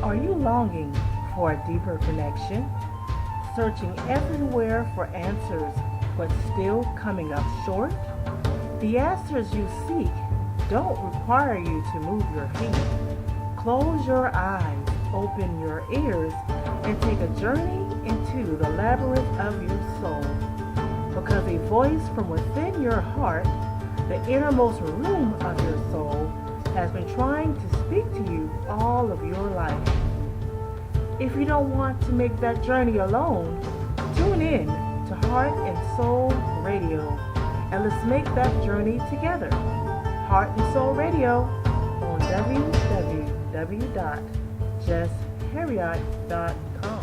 Are you longing for a deeper connection? Searching everywhere for answers, but still coming up short? The answers you seek don't require you to move your feet. Close your eyes, open your ears, and take a journey into the labyrinth of your soul. Because a voice from within your heart, the innermost room of your soul, has been trying to speak to you all of your life. If you don't want to make that journey alone, tune in to Heart and Soul Radio and let's make that journey together. Heart and Soul Radio on www.justherriott.com.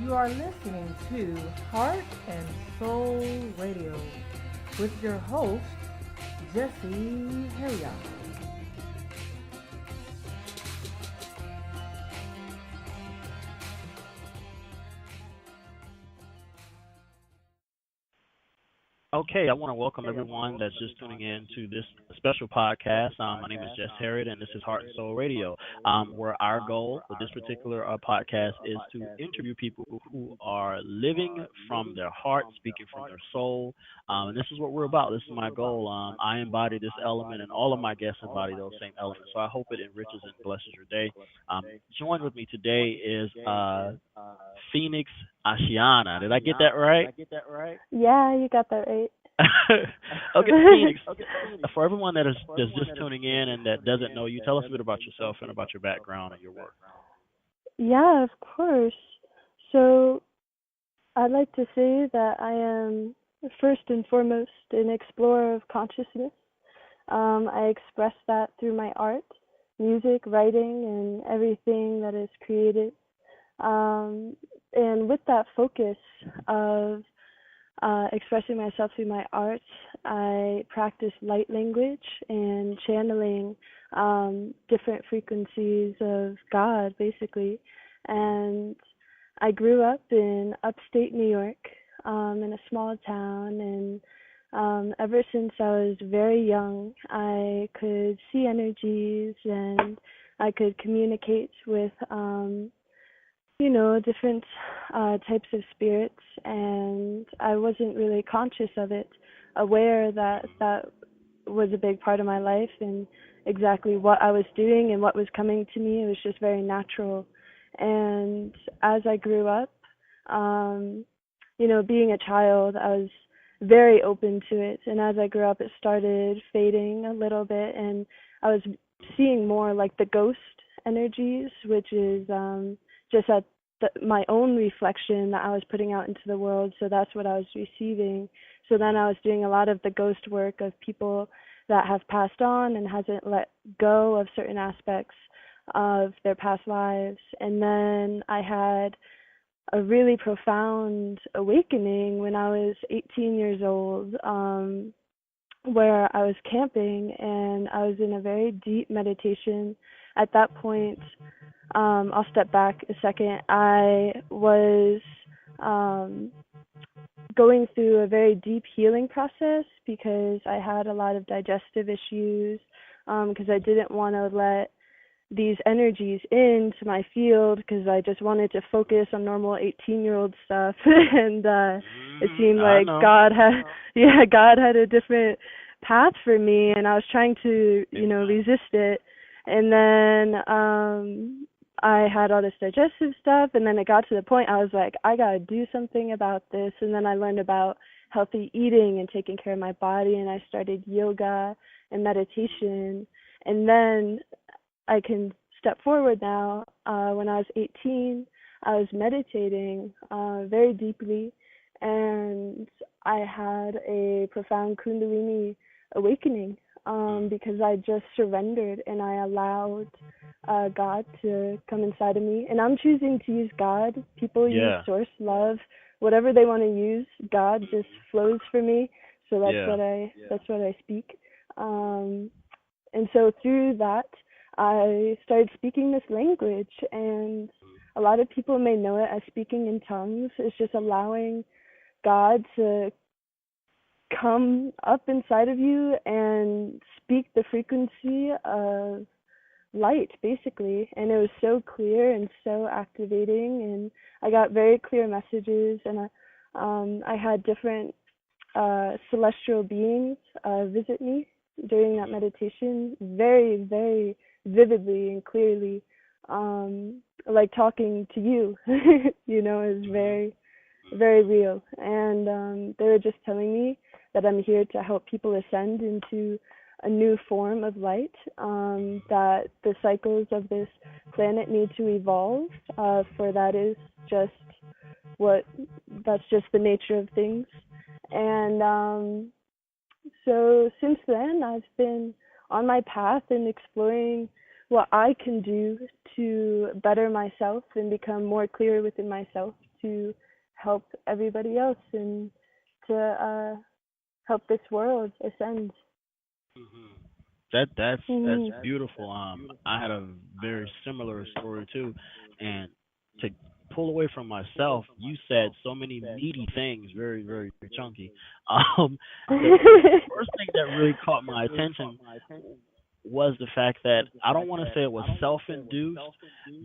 You are listening to Heart and Soul Radio with your host, Jesse Herriott. Okay, I want to welcome everyone that's just tuning in to this special podcast. My name is Jess Herriott, and this is Heart and Soul Radio, where our goal with this particular podcast is to interview people who are living from their heart, speaking from their soul, and this is what we're about. This is my goal. I embody this element, and all of my guests embody those same elements, so I hope it enriches and blesses your day. Joined with me today is Phoenix Ashiana. Did I get that right? Yeah, you got that right. Okay, Phoenix. For everyone that's just tuning in and that doesn't know you, tell us a bit about yourself and about your background and your work. Yeah, of course. So I'd like to say that I am first and foremost an explorer of consciousness. I express that through my art, music, writing, and everything that is created. And with that focus of expressing myself through my art, I practice light language and channeling different frequencies of God, basically. And I grew up in upstate New York, in a small town, and ever since I was very young, I could see energies and I could communicate with different types of spirits, and I wasn't really conscious of it, aware that that was a big part of my life and exactly what I was doing and what was coming to me. It was just very natural. And as I grew up, being a child, I was very open to it. And as I grew up, it started fading a little bit, and I was seeing more like the ghost energies, which is just at my own reflection that I was putting out into the world. So that's what I was receiving. So then I was doing a lot of the ghost work of people that have passed on and hasn't let go of certain aspects of their past lives. And then I had a really profound awakening when I was 18 years old, where I was camping and I was in a very deep meditation. At that point, I'll step back a second. I was going through a very deep healing process because I had a lot of digestive issues, because I didn't want to let these energies into my field because I just wanted to focus on normal 18-year-old stuff. And it seemed like God had a different path for me, and I was trying to, resist it. And then I had all this digestive stuff, and then it got to the point I was like, I got to do something about this. And then I learned about healthy eating and taking care of my body, and I started yoga and meditation. And then I can step forward now. When I was 18, I was meditating very deeply, and I had a profound Kundalini awakening. because I just surrendered and I allowed God to come inside of me. And I'm choosing to use God. People use Yeah. source, love, whatever they want to use. God just flows for me. So Yeah. that's what I speak. Um, and so through that, I started speaking this language, and a lot of people may know it as speaking in tongues. It's just allowing God to come up inside of you and speak the frequency of light, basically. And it was so clear and so activating, and I got very clear messages, and I had different celestial beings visit me during that meditation, very, very vividly and clearly, like talking to you. Is very, very real. And they were just telling me that I'm here to help people ascend into a new form of light, that the cycles of this planet need to evolve, for that is just what, that's just the nature of things. And so since then, I've been on my path and exploring what I can do to better myself and become more clear within myself to help everybody else and to help this world ascend. Hmm. That's Mhm. beautiful. I had a very similar story too, and to pull away from myself, you said so many meaty things, very very chunky. Um, the first thing that really caught my attention was the fact that I don't want to say it was self-induced,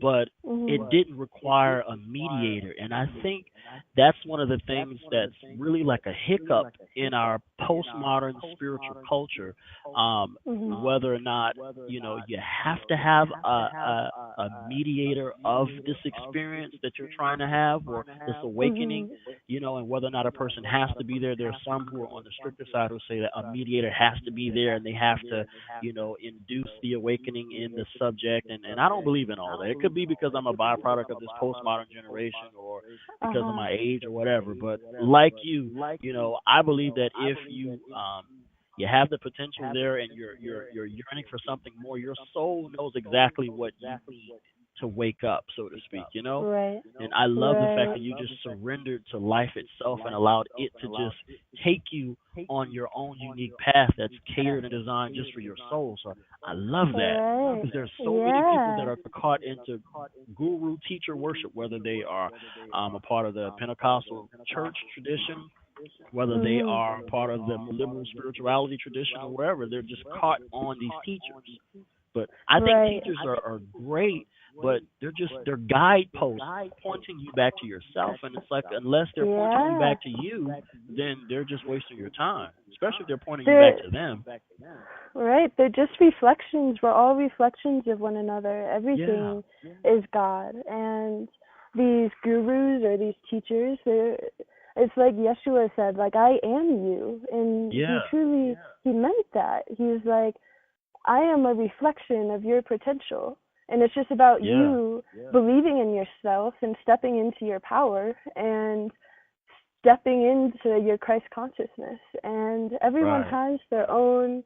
but it Mhm. didn't require a mediator, and I think that's one of the things that's really like a hiccup in our postmodern spiritual culture. Mhm. Whether or not you have to have a mediator of this experience that you're trying to have or this awakening, Mhm. and whether or not a person has to be there. There are some who are on the stricter side who say that a mediator has to be there and they have to induce the awakening in the subject. And I don't believe in all that. It could be because I'm a byproduct of this postmodern generation or because of Uh-huh. my age or whatever. But like I believe that if you have the potential there and you're yearning for something more, your soul knows exactly what you need to wake up, so to speak. Right. And I love the fact Right. that you just surrendered to life itself and allowed it to just take you on your own unique path that's catered and designed just for your soul. So I love that Right. because there's so many people that Yeah. are caught into guru teacher worship, whether they are a part of the Pentecostal church tradition, whether they Mhm. are part of the liberal spirituality tradition or wherever. They're just caught on these teachers. But I think Right. teachers are great, but they're guideposts pointing you back to yourself, and it's like unless they're pointing you Yeah. back to you, then they're just wasting your time. Especially if they're pointing you back They're to them. right. They're just reflections. We're all reflections of one another. Yeah, Everything is God. And these gurus or these teachers, it's like Yeshua said, like, I am you. And he yeah, truly, he meant that. He's like, I am a reflection of your potential. And it's just about yeah. you believing in yourself and stepping into your power and stepping into your Christ consciousness. And everyone Right. has their own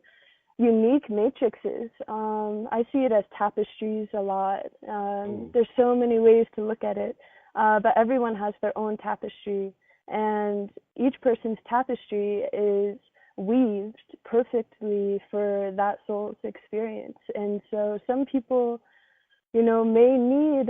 unique matrices. I see it as tapestries a lot. Ooh. There's so many ways to look at it, but everyone has their own tapestry, and each person's tapestry is weaved perfectly for that soul's experience. And so some people may need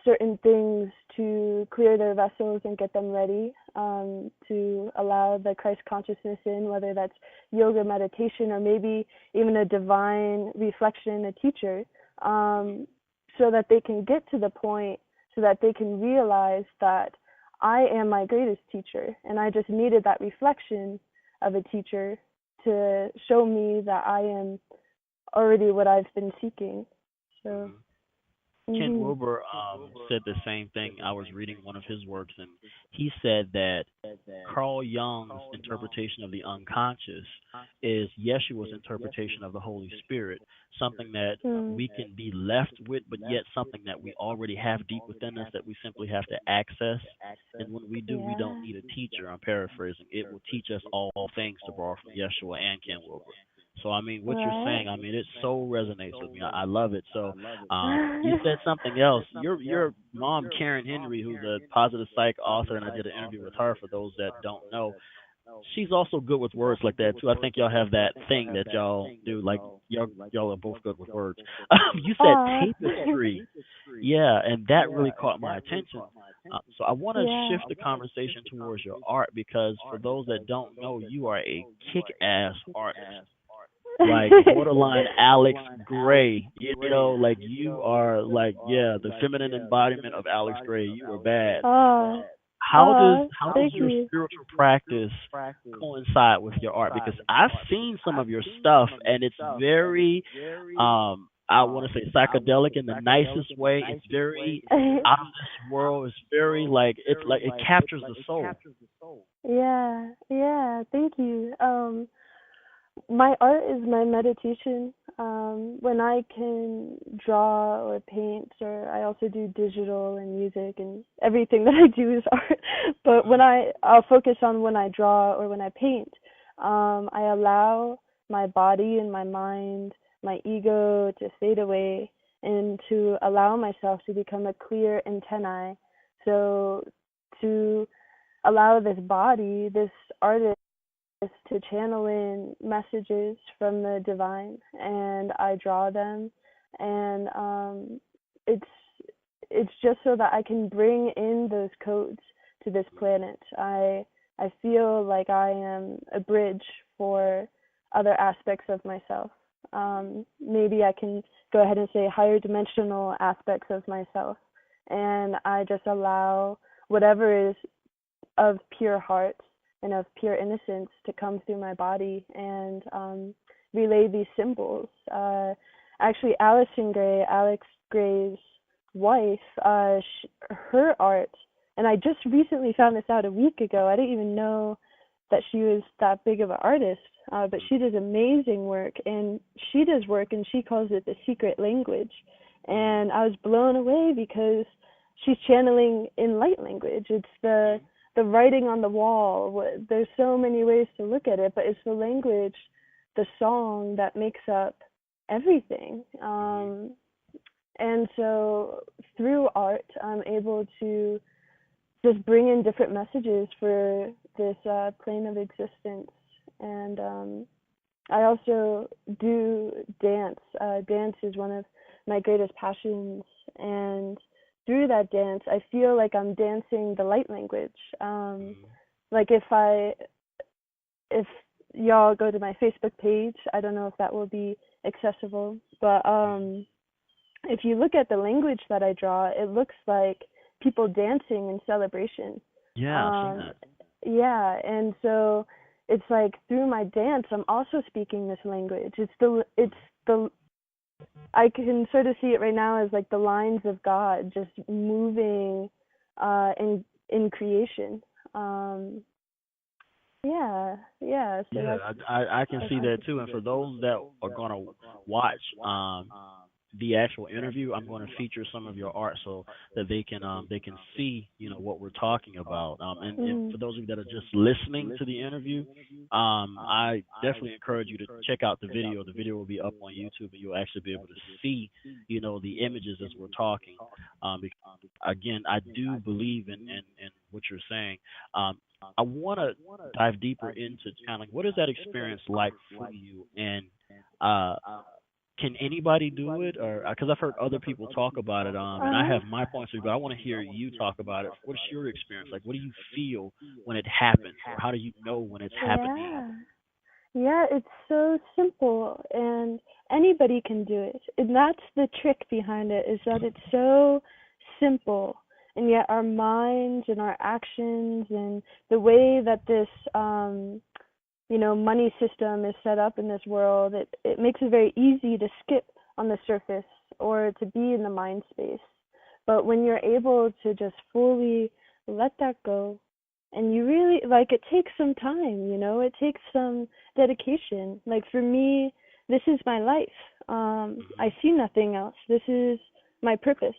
certain things to clear their vessels and get them ready, to allow the Christ consciousness in, whether that's yoga, meditation, or maybe even a divine reflection, a teacher, so that they can get to the point, so that they can realize that I am my greatest teacher, and I just needed that reflection of a teacher to show me that I am already what I've been seeking. So. Hmm. Ken Mhm. Wilber said the same thing. I was reading one of his works, and he said that Carl Jung's interpretation of the unconscious is Yeshua's interpretation of the Holy Spirit, something that Mm. we can be left with, but yet something that we already have deep within us that we simply have to access. And when we do, we don't Yeah. need a teacher. I'm paraphrasing. It will teach us all things to borrow from Yeshua and Ken Wilber. So I mean, what you're Right. saying, I mean, it so resonates with me. I love it. So, you said something else. Your mom, Karen Henry, who's a positive psych author, and I did an interview with her. For those that don't know, she's also good with words like that too. I think y'all have that thing that y'all do. Like y'all are both good with words. You said Aw. tapestry, yeah, and that really caught my attention. So I want to Yeah. shift the conversation towards your art because for those that don't know, you are a kick-ass artist, like borderline Alex Gray. You know, like you are like yeah, the feminine embodiment of Alex Gray. You are bad. Aw. How does Thank your you. spiritual practice coincide with your art? Because I've seen some of your stuff and it's very I want to say psychedelic in the nicest way. It's very out of this world. It's very like it captures the soul. Yeah, yeah, thank you. My art is my meditation. When I can draw or paint, or I also do digital and music, and everything that I do is art. But I'll focus on when I draw or when I paint. I allow my body and my mind, my ego to fade away, and to allow myself to become a clear antennae. So to allow this body, this artist, to channel in messages from the divine, and I draw them, and it's it's just so that I can bring in those codes to this planet. I feel like I am a bridge for other aspects of myself. Maybe I can go ahead and say higher dimensional aspects of myself, and I just allow whatever is of pure heart and of pure innocence to come through my body, and relay these symbols. Actually, Alex Gray's wife, her art, and I just recently found this out a week ago. I didn't even know that she was that big of an artist, but she does amazing work, and she does work, and she calls it the secret language. And I was blown away because she's channeling in light language. It's the writing on the wall. There's so many ways to look at it, but it's the language, the song that makes up everything. And so through art, I'm able to just bring in different messages for this plane of existence. And I also do dance. Dance is one of my greatest passions, and through that dance, I feel like I'm dancing the light language. Like if y'all go to my Facebook page, I don't know if that will be accessible, but if you look at the language that I draw, it looks like people dancing in celebration. Yeah, I've seen Um, that. yeah, and so it's like through my dance, I'm also speaking this language. It's the I can sort of see it right now as like the lines of God just moving in creation. Um, yeah. So Yeah, I can that's see that too. And for those that are gonna watch the actual interview, I'm going to feature some of your art so that they can see what we're talking about. And mm, for those of you that are just listening to the interview, I definitely encourage you to check out the video. The video will be up on YouTube, and you'll actually be able to see the images as we're talking. Because, again, I do believe in what you're saying. I want to dive deeper into kind of like what is that experience like for you, and uh, can anybody do it, or because I've heard other people talk about it, and I have my points of view, but I want to hear you talk about it. What's your experience like? What do you feel when it happens, or how do you know when it's happening? yeah. Yeah, it's so simple, and anybody can do it. And that's the trick behind it, is that it's so simple, and yet our minds and our actions and the way that this money system is set up in this world, it makes it very easy to skip on the surface or to be in the mind space. But when you're able to just fully let that go, and you really, like, it takes some time, it takes some dedication. Like for me, this is my life. I see nothing else. This is my purpose.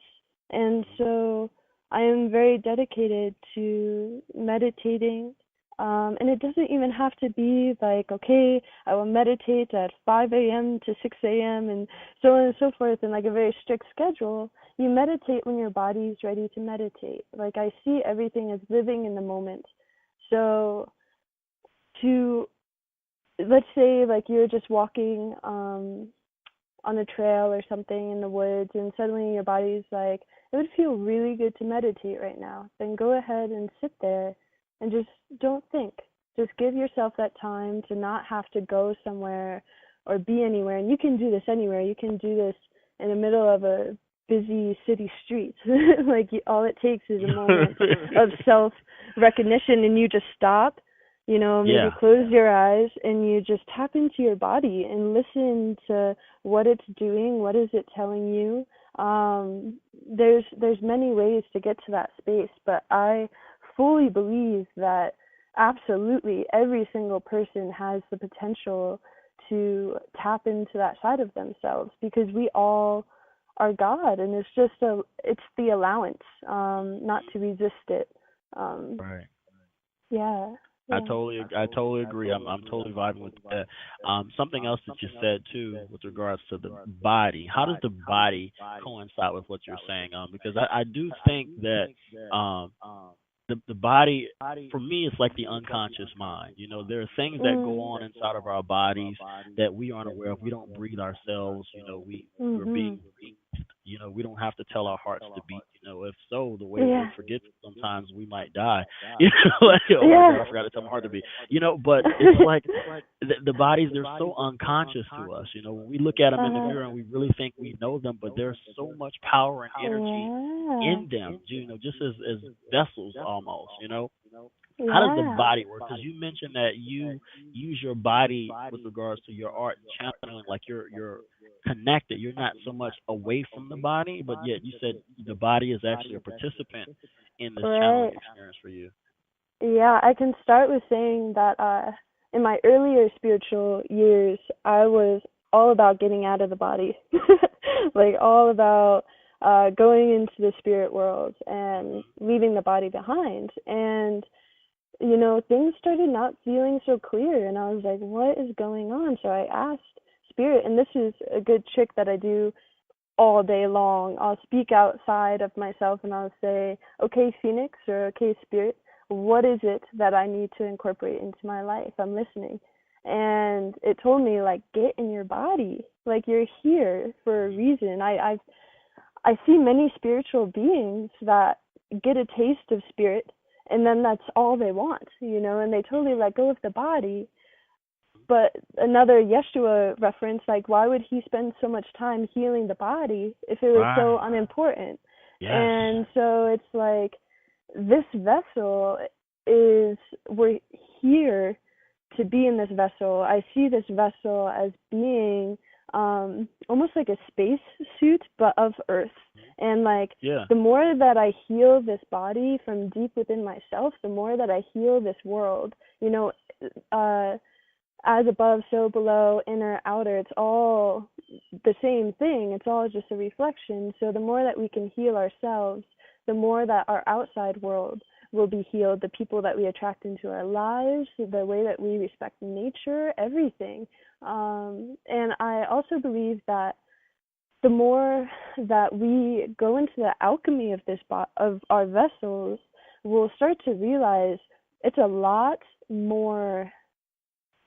And so I am very dedicated to meditating, And it doesn't even have to be like, okay, I will meditate at 5 a.m. to 6 a.m. and so on and so forth, and like a very strict schedule. You meditate when your body's ready to meditate. Like, I see everything as living in the moment. So to, let's say like you're just walking on a trail or something in the woods, and suddenly your body's like, it would feel really good to meditate right now. Then go ahead and sit there and just don't think. Just give yourself that time to not have to go somewhere or be anywhere. And you can do this anywhere. You can do this in the middle of a busy city street. Like, all it takes is a moment of self-recognition, and you just stop. Maybe close your eyes and you just tap into your body and listen to what it's doing. What is it telling you? There's many ways to get to that space, but I fully believe that absolutely every single person has the potential to tap into that side of themselves, because we all are God, and it's the allowance, not to resist it. Right. Yeah. I totally agree. I'm totally vibing with that. Something else that you said too, with regards to the body. How does the body coincide with what you're saying? Because I do think that the body, for me, it's like the unconscious mind. There are things that go on inside of our bodies that we aren't aware of. We don't breathe ourselves. We're being breathed. We don't have to tell our hearts to beat. If so, the way we forget sometimes we might die. Like, oh my God, I forgot to tell my heart to beat. But it's like the bodies, they're so unconscious to us. When we look at them in the mirror and we really think we know them, but there's so much power and energy in them. Just as vessels almost. How does the body work? Because you mentioned that you use your body with regards to your art channeling, like you're connected. You're not so much away from the body, but yet you said the body is actually a participant in this channeling experience for you. Yeah, I can start with saying that in my earlier spiritual years, I was all about getting out of the body, like all about going into the spirit world and leaving the body behind. And things started not feeling so clear, and I was like, what is going on? So I asked Spirit, and this is a good trick that I do all day long. I'll speak outside of myself and I'll say, okay, Phoenix, or okay, Spirit, what is it that I need to incorporate into my life? I'm listening. And it told me, like, get in your body. Like, you're here for a reason. I see many spiritual beings that get a taste of spirit, and then that's all they want, and they totally let go of the body. But another Yeshua reference, like, why would he spend so much time healing the body if it was so unimportant? Yes. And so it's like, this vessel we're here to be in this vessel. I see this vessel as being almost like a space suit, but of earth. And like, the more that I heal this body from deep within myself, the more that I heal this world. As above, so below, inner, outer, it's all the same thing. It's all just a reflection. So the more that we can heal ourselves, the more that our outside world will be healed, the people that we attract into our lives, the way that we respect nature, everything. And I also believe that the more that we go into the alchemy of of our vessels, we'll start to realize it's a lot more,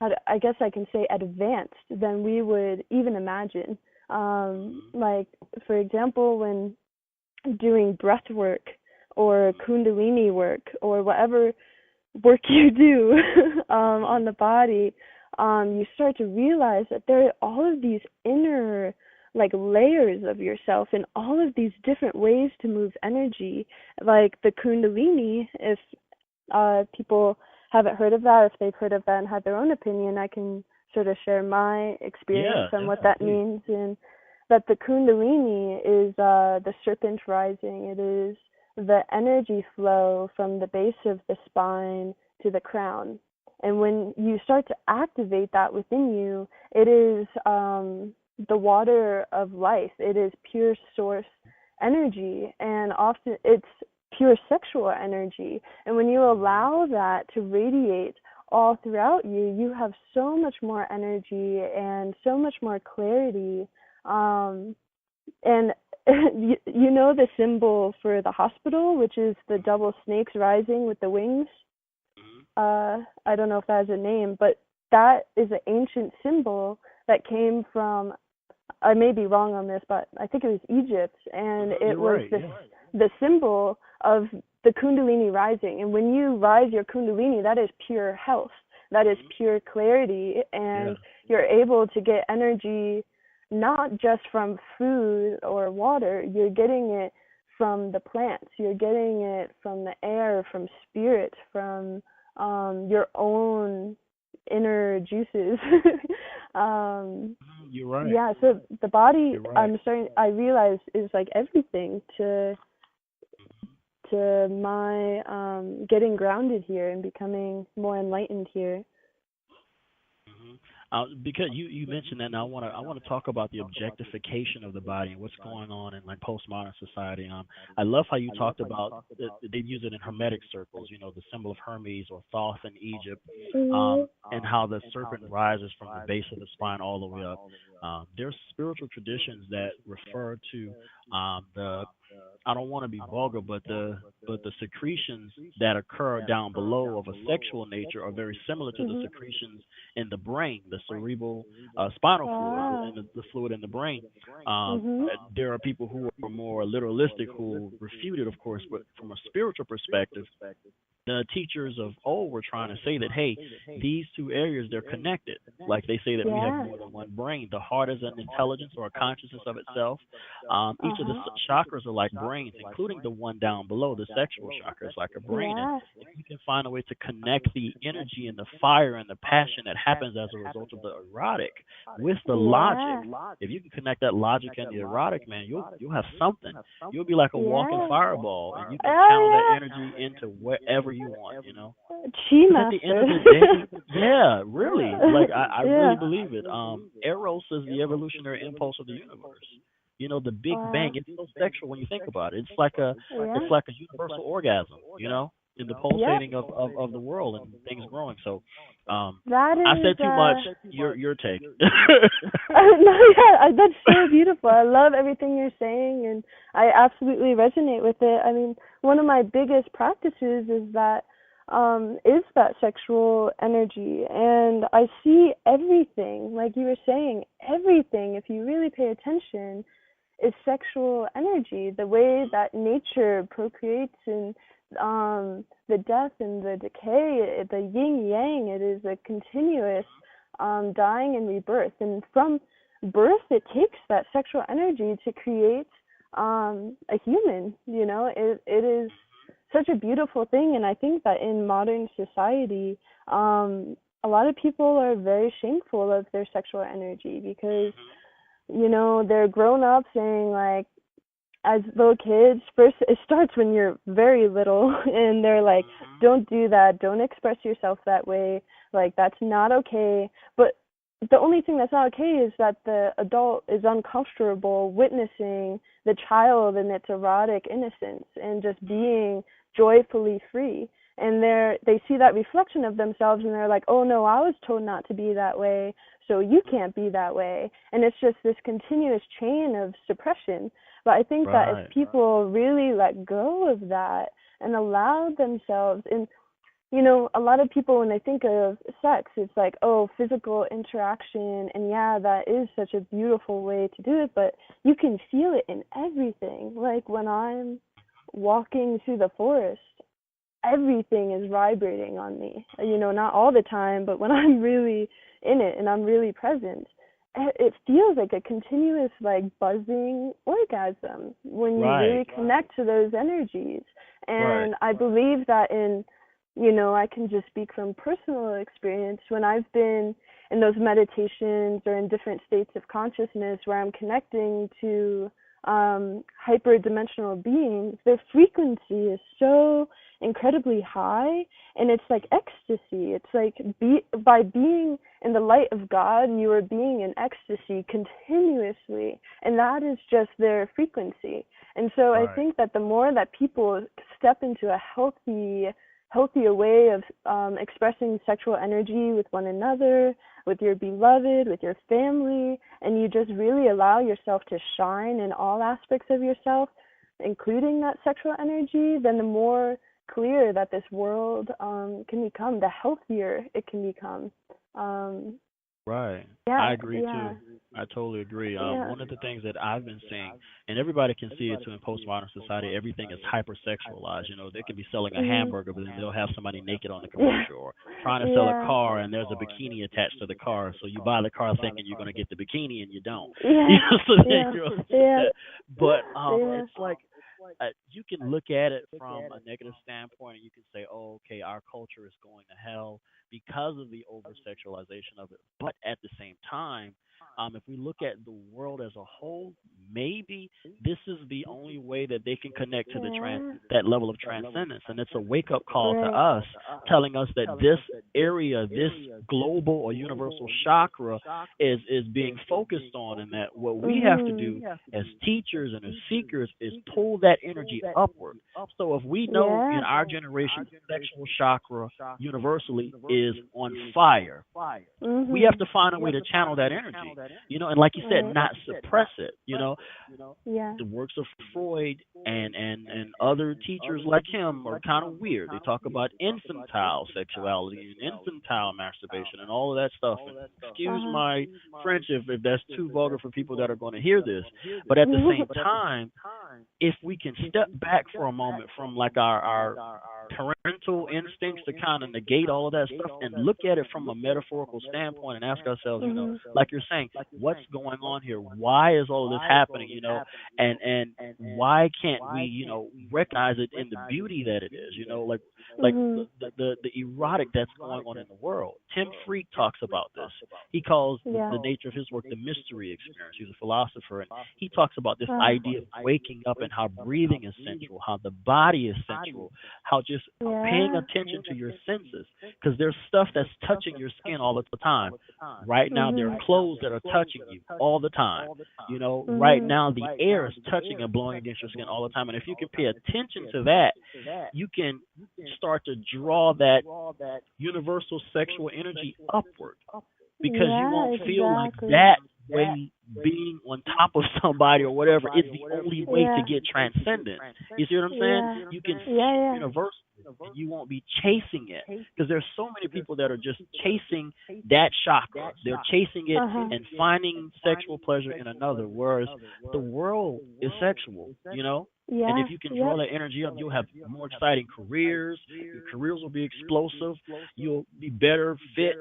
I guess I can say, advanced than we would even imagine. Like, for example, when doing breath work or kundalini work or whatever work you do on the body, you start to realize that there are all of these inner, like, layers of yourself and all of these different ways to move energy. Like the kundalini, if people haven't heard of that, if they've heard of that and had their own opinion, I can sort of share my experience on what that means. And that the kundalini is the serpent rising. It is the energy flow from the base of the spine to the crown. And when you start to activate that within you, it is the water of life. It is pure source energy, and often it's pure sexual energy. And when you allow that to radiate all throughout you, you have so much more energy and so much more clarity. And you know the symbol for the hospital, which is the double snakes rising with the wings? I don't know if that has a name, but that is an ancient symbol that came from, I may be wrong on this, but I think it was Egypt, and it was the symbol of the Kundalini rising. And when you rise your Kundalini, that is pure health, that is pure clarity, and you're able to get energy not just from food or water, you're getting it from the plants, you're getting it from the air, from spirit, from your own inner juices. You're right. Yeah, so the body, I realize, is like everything to my getting grounded here and becoming more enlightened here. Because you mentioned that, and I want to talk about the objectification of the body and what's going on in like postmodern society. I love how you talked about they use it in Hermetic circles. You know, the symbol of Hermes or Thoth in Egypt, and how the serpent rises from the base of the spine all the way up. There's spiritual traditions that refer to the, I don't want to be vulgar, but the secretions that occur down below of a sexual nature are very similar to the secretions in the brain, the cerebral spinal fluid, and the fluid in the brain. There are people who are more literalistic who refute it, of course, but from a spiritual perspective, the teachers of old were trying to say that, hey, these two areas, they're connected. Like they say that we have more than one brain. The heart is an intelligence or a consciousness of itself. Each of the chakras are like brains, including the one down below, the sexual chakra is like a brain. And if you can find a way to connect the energy and the fire and the passion that happens as a result of the erotic with the logic, if you can connect that logic and the erotic, man, you'll have something. You'll be like a walking fireball, and you can channel that energy into wherever you want, you know. At the end of the day, really, like I really believe it. Eros is the evolutionary impulse of the universe. You know, the Big Bang. It's so sexual when you think about it. It's like a universal orgasm. You know, in the pulsating of the world and things growing. So, I said too much. Your take. No, that's so beautiful. I love everything you're saying, and I absolutely resonate with it. I mean, one of my biggest practices is that sexual energy, and I see everything, like you were saying, everything, if you really pay attention, is sexual energy. The way that nature procreates and the death and the decay, the yin yang, it is a continuous dying and rebirth. And from birth, it takes that sexual energy to create a human. You know, it is such a beautiful thing. And I think that in modern society, a lot of people are very shameful of their sexual energy because, you know, they're grown up saying, like, as little kids, first it starts when you're very little, and they're like, don't do that, don't express yourself that way, like, that's not okay. But the only thing that's not okay is that the adult is uncomfortable witnessing the child in its erotic innocence and just being joyfully free. And they see that reflection of themselves, and they're like, oh no, I was told not to be that way, so you can't be that way. And it's just this continuous chain of suppression. But I think that if people really let go of that and allow themselves, and, you know, a lot of people, when they think of sex, it's like, oh, physical interaction, and yeah, that is such a beautiful way to do it, but you can feel it in everything. Like when I'm walking through the forest, everything is vibrating on me, you know, not all the time, but when I'm really in it and I'm really present, it feels like a continuous, like, buzzing orgasm when you really connect to those energies. And I believe that you know, I can just speak from personal experience, when I've been in those meditations or in different states of consciousness where I'm connecting to hyperdimensional beings, their frequency is so incredibly high, and it's like ecstasy. It's like by being in the light of God, you are being in ecstasy continuously, and that is just their frequency. And so I think that the more that people step into a healthier way of expressing sexual energy with one another, with your beloved, with your family, and you just really allow yourself to shine in all aspects of yourself, including that sexual energy, then the more clear that this world can become, the healthier it can become. Right. Yeah, I agree yeah, too. I totally agree. yeah. One of the things that I've been seeing, and everybody can see it too in postmodern society, everything is hypersexualized. You know, they could be selling a Mhm. hamburger, but then they'll have somebody naked on the Yeah. commercial, or trying to sell a Yeah. car, and there's a bikini attached to the car. So you buy the car thinking you're going to get the bikini, and you don't. You Yeah. know, so then Yeah. you're Yeah. upset. But Yeah. it's like you can look at it from a negative standpoint, and you can say, "Oh, okay, our culture is going to hell because of the over sexualization of it." But at the same time, if we look at the world as a whole, maybe this is the only way that they can connect to Yeah. that level of transcendence, and it's a wake up call to Right. us, telling us that this area, this global or universal chakra, is being focused on, and that what we have to Mhm. do as teachers and as seekers is pull that energy upward. So if we know in Yeah. our generation sexual chakra universally is on fire, we have Mhm. to find a way to channel that energy, and like you said, Right. not suppress it. Yeah. The works of Freud and other teachers like him are kind of weird. They talk about infantile sexuality and infantile masturbation and all of that stuff. And excuse Uh-huh. my French if that's too vulgar for people that are going to hear this, but at the same time, if we can step back for a moment from like our parental instincts to kind of negate all of that stuff and look at it from a metaphorical standpoint and ask ourselves, Mhm. like you're saying, what's going on here? Why is all of this happening? And why can't we, recognize it in the beauty that it is? Like Mhm. the erotic that's going on in the world. Tim Freak talks about this. He calls Yeah. the nature of his work the mystery experience. He's a philosopher, and he talks about this Uh, idea of waking up and how breathing is sensual, how the body is sensual, how just paying yeah. attention to your senses, because there's stuff that's touching your skin all the time. Right now, there are Mhm. clothes that are touching you all the time. Right Mhm. now, the air is touching and blowing against your skin all the time. And if you can pay attention to that, you can start to draw that universal sexual energy upward, because you Yeah, won't feel like exactly. that way being on top of somebody or whatever is the only way to Yeah. get transcendence. You see what I'm saying? Yeah. You can Yeah, feel yeah. universal, and you won't be chasing it, because there's so many people that are just chasing that chakra. They're chasing it Uh-huh. and finding sexual pleasure in another, whereas the world is sexual. And if Yeah. you can draw Yep. that energy up, you'll have more exciting careers. Your careers will be explosive. You'll be better fit,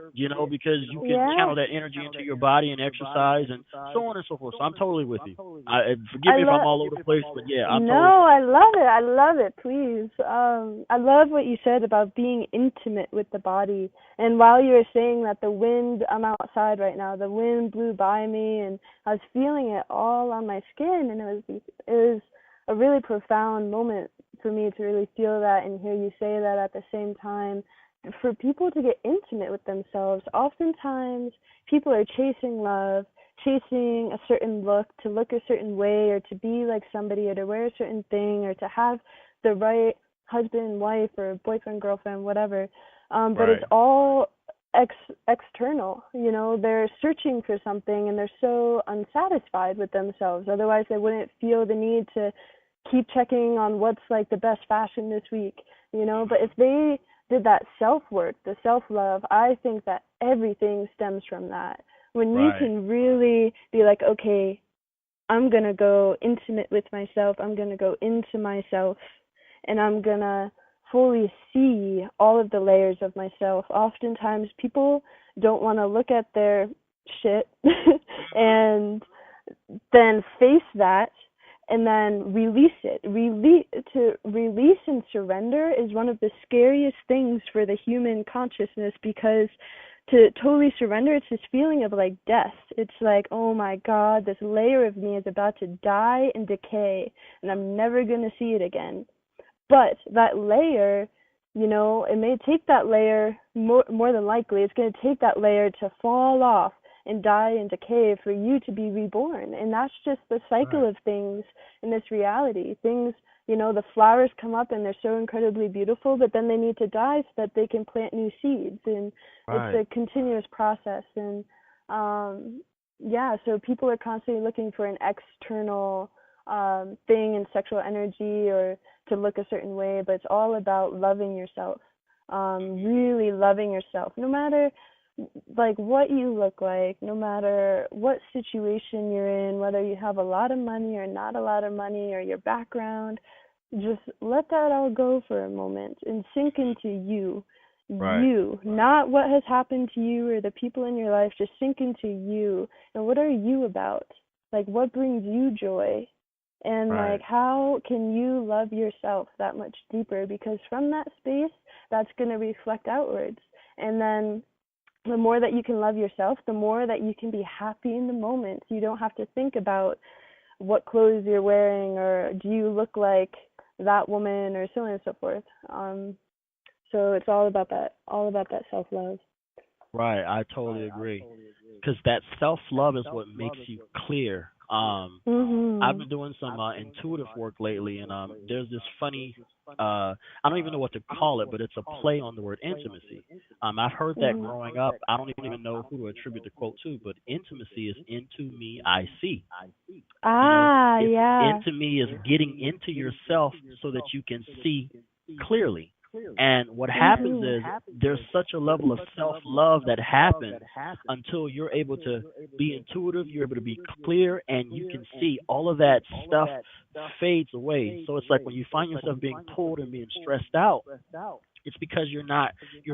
because you can Yeah. channel that energy into your body and exercise and so on and so forth. So I'm totally with you. Forgive I me if I'm love all over the place, but yeah, I'm No, totally with I love it. I love it. Please. I love what you said about being intimate with the body. And while you were saying that, the wind, I'm outside right now, the wind blew by me and I was feeling it all on my skin, and it was a really profound moment for me to really feel that and hear you say that at the same time. For people to get intimate with themselves, oftentimes people are chasing love, chasing a certain look, to look a certain way, or to be like somebody, or to wear a certain thing, or to have the right husband, wife, or boyfriend, girlfriend, whatever. you. But it's Right. all external. They're searching for something, and they're so unsatisfied with themselves. Otherwise, they wouldn't feel the need to keep checking on what's like the best fashion this week. But if they did that self-work, the self-love, I think that everything stems from that. When you Right. can really be like, okay, I'm going to go intimate with myself, I'm going to go into myself, and I'm going to fully see all of the layers of myself. Oftentimes people don't want to look at their shit and then face that and then release it. To release and surrender is one of the scariest things for the human consciousness, because to totally surrender, it's this feeling of like death. It's like, oh my God, this layer of me is about to die and decay, and I'm never going to see it again. But that layer, it may take that layer, more than likely, it's going to take that layer to fall off and die and decay for you to be reborn. And that's just the cycle Right. of things in this reality. Things The flowers come up and they're so incredibly beautiful, but then they need to die so that they can plant new seeds, and it's Right. a continuous process. And yeah, so people are constantly looking for an external thing in sexual energy or to look a certain way, but it's all about loving yourself, really loving yourself, no matter like what you look like, no matter what situation you're in, whether you have a lot of money or not a lot of money or your background. Just let that all go for a moment and sink into you. Right. You, not what has happened to you or the people in your life, just sink into you. And what are you about? Like, what brings you joy? And Right. like, how can you love yourself that much deeper? Because from that space, that's going to reflect outwards. And then the more that you can love yourself, the more that you can be happy in the moment. You don't have to think about what clothes you're wearing or do you look like that woman or so on and so forth. So it's all about that self-love. Right. I totally agree. Because that self love is what makes you clear. I've Mhm. been doing some intuitive work lately, and there's this funny, I don't even know what to call it, but it's a play on the word intimacy. I've heard that Mhm. growing up. I don't even know who to attribute the quote to, but intimacy is into me, I see. You know, Ah, it's yeah. into me is getting into yourself so that you can see clearly. And what happens Mhm. is there's such a level of self love that happens until you're able to be intuitive, you're able to be clear, and you can see all of that stuff fades away. So it's like when you find yourself being pulled and being stressed out, it's because you're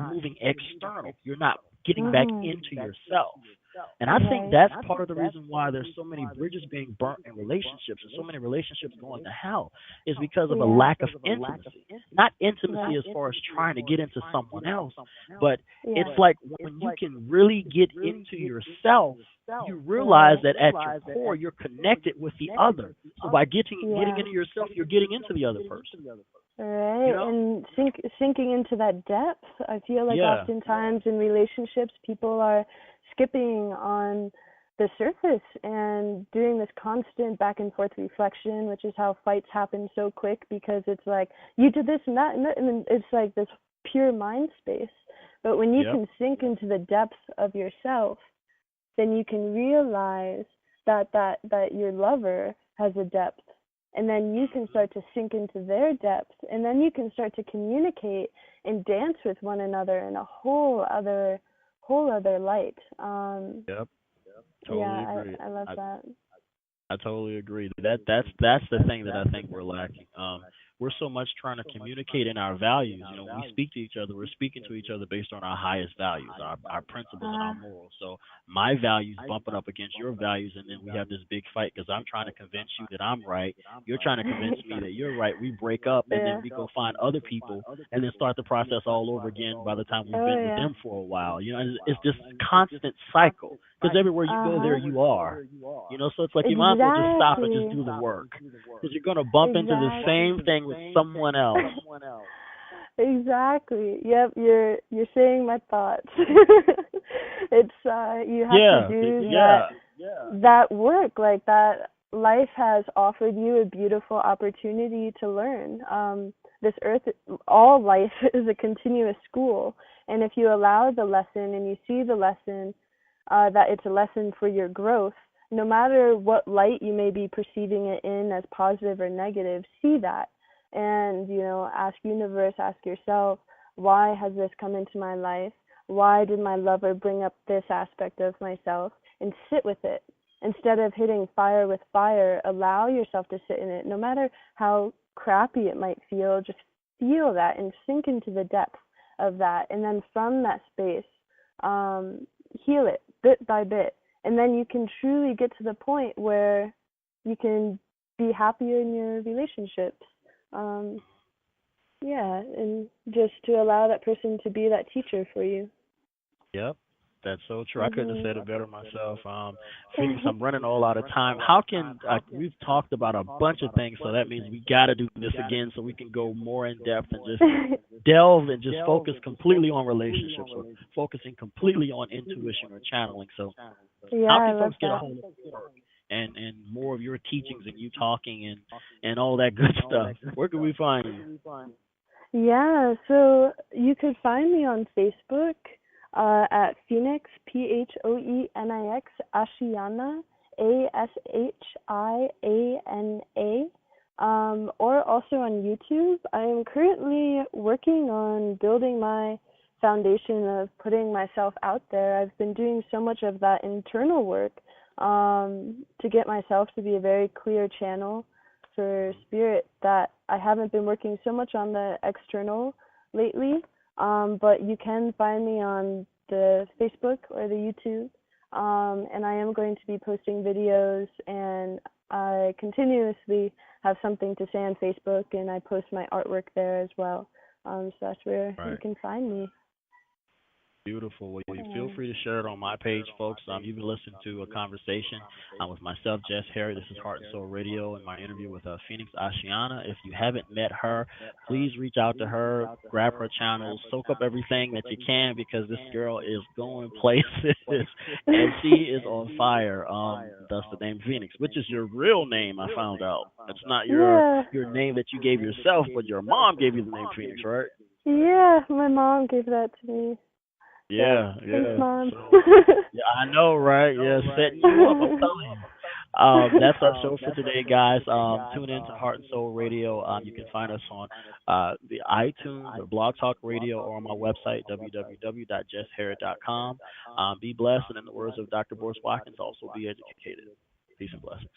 moving external. You're not getting back Mhm. into yourself. And I think Right. that's part of the reason why there's so many bridges being burnt in relationships and so many relationships going to hell is because of a Yeah. lack of intimacy. Not intimacy Right. as far as trying to get into someone else, but Yeah. it's like when you can really get into yourself, you realize Right. that at your core you're connected with the other. So by getting Yeah. into yourself, you're getting into the other person. You Right. know? And sinking into that depth. I feel like Yeah. oftentimes in relationships people are skipping on the surface and doing this constant back and forth reflection, which is how fights happen so quick because it's like you did this and that, and then it's like this pure mind space. But when you Yep. can sink into the depth of yourself, then you can realize that your lover has a depth, and then you can start to sink into their depth, and then you can start to communicate and dance with one another in a whole other light. Yep. Totally Yeah, agree. I love that. I totally agree. That's the thing that I think we're lacking. We're so much trying to communicate in our values. You know, when we speak to each other, we're speaking to each other based on our highest values, our principles and our uh morals. So my values bumping up against your values, and then we have this big fight because I'm trying to convince you that I'm right. You're trying to convince me that you're right. We break up, and then yeah. we go find other people, and then start the process all over again. By the time we've Oh been with yeah. them for a while, you know, it's this constant cycle. Because everywhere you go, there Uh-huh. you are. You know, so it's like you might as well just stop and just Exactly. do the work. Because you're going to bump into the same Exactly. thing with someone else. Exactly. Yep, you're saying my thoughts. It's you have to Yeah, do yeah, that work, like that life has offered you a beautiful opportunity to learn. This earth, all life is a continuous school, and if you allow the lesson and you see the lesson, that it's a lesson for your growth, no matter what light you may be perceiving it in as positive or negative, see that. And, ask universe, ask yourself, why has this come into my life? Why did my lover bring up this aspect of myself? And sit with it. Instead of hitting fire with fire, allow yourself to sit in it. No matter how crappy it might feel, just feel that and sink into the depth of that. And then from that space, heal it bit by bit. And then you can truly get to the point where you can be happier in your relationships. Um, yeah, and just to allow that person to be that teacher for you. yep. That's so true. I couldn't have Mhm. said it better myself. Phoenix, I'm running all out of time. How can we've talked about a bunch of things, so that means we got to do this again, so we can go more in depth and just delve and just focus completely on relationships or focusing completely on intuition or channeling. So, Yeah, how I can love folks get a that. hold of your work? and more of your teachings and you talking and all that good stuff, where can we find you? Yeah, so you could find me on Facebook at Phoenix, Phoenix, Ashiana, Ashiana, or also on YouTube. I am currently working on building my foundation of putting myself out there. I've been doing so much of that internal work to get myself to be a very clear channel for spirit that I haven't been working so much on the external lately. But you can find me on the Facebook or the YouTube. And I am going to be posting videos, and I continuously have something to say on Facebook, and I post my artwork there as well. So that's where you can find me. Beautiful. Well, you feel free to share it on my page, folks. You've been listening to a conversation with myself, Jess Herriott. This is Heart and Soul Radio, and my interview with Phoenix Ashiana. If you haven't met her, please reach out to her, grab her channel, soak up everything that you can, because this girl is going places, and she is on fire. That's the name Phoenix, which is your real name. I found out it's not your name that you gave yourself, but your mom gave you the name Phoenix, right? Yeah, my mom gave that to me. Yeah. Thanks, Mom. So, yeah, I know, right? Yeah, setting you up, I'm telling you. That's our show for today, guys. Tune in to Heart and Soul Radio. You can find us on the iTunes or Blog Talk Radio, or on my website, www.jessherriott.com. Be blessed, and in the words of Dr. Boris Watkins, also be educated. Peace and blessings.